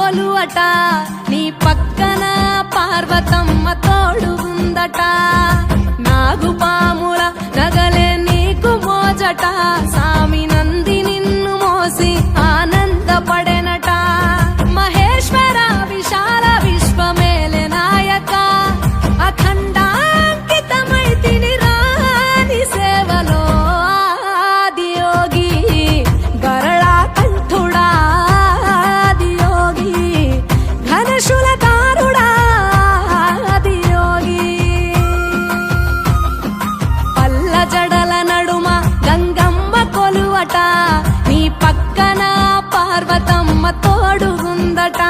కొలువట నీ పక్కన పార్వతమ్మ తోడుగుందట నాగుపాముల నగలే నీకు మోజట సామి నంది నిన్ను మోసి ఆనందపడెనట మహేశ్వర విశాల విశ్వమేలే నాయక అఖండాంకితమైతిని రాని సేవలో ఆదియోగి గరళా కంఠుడా ఆదియోగి ఘనశూలధారుడా ఆదియోగి పల్ల జడల నడుమ గంగమ్మ కొలువట నీ పక్కన పార్వతమ్మ తోడుగుందట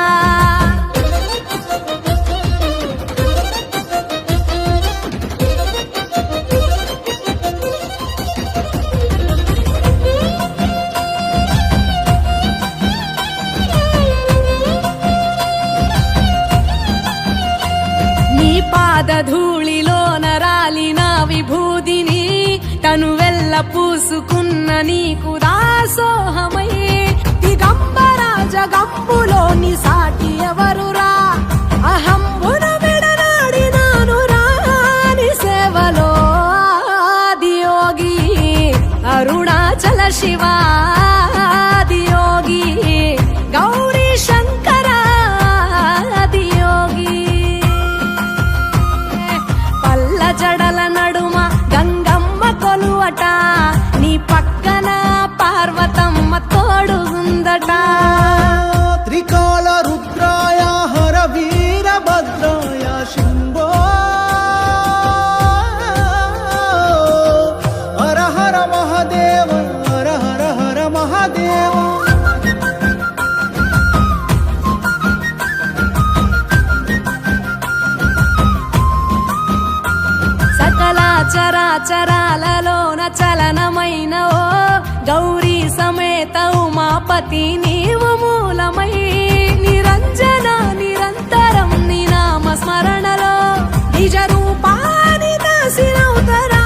నీ పాదధూళిలో నరాలిన విభూదిని తనువెల్ల పూసుకున్న నీకు దాసోహమై దిగంబర జగంబులోని సాటి ఎవరురా అహంబున విడనాడినాను రాని సేవలో ఆదియోగి అరుణాచల శివ ఆదియోగి గౌరీ శంకర ఆదియోగి పల్ల జడల నడుమ గంగమ్మ కొలువట నీ పక్కన పార్వతమ్మ తోడుగుందట త్రికాల రుద్రాయ హర వీరభద్రాయ శంభో హర హర మహాదేవ హర హర హర మహాదేవ సకల చరాచరాలలోన చలనమైన ఓ గౌరీ సమేత ఉమాపతి నీవు మూలమై నిరంజన నిరంతరం నీ నామ స్మరణలో నిజ రూపాని దాసినవుతరా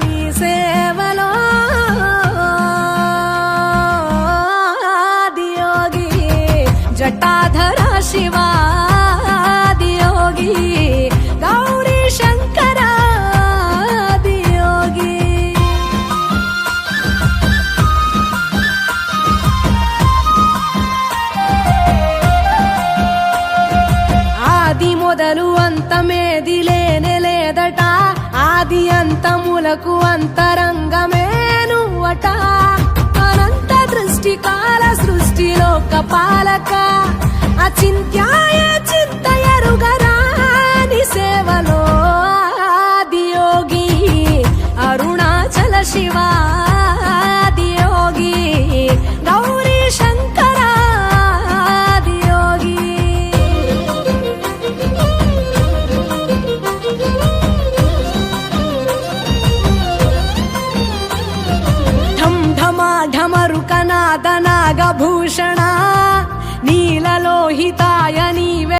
నీ సేవలో ఆదియోగి జటాధర శివ ఆదియోగి గౌరీ శంకర ఆదియోగి ఆది మొదలు అంతమేది లేనే లేదట ఆది అంతములకు అంతరంగమే నువ్వట అనంత దృష్టి కాల సృష్టిలోక పాలక అచింత్యాయ చింతయరుగరాని సేవలో ఆదియోగి అరుణాచల శివ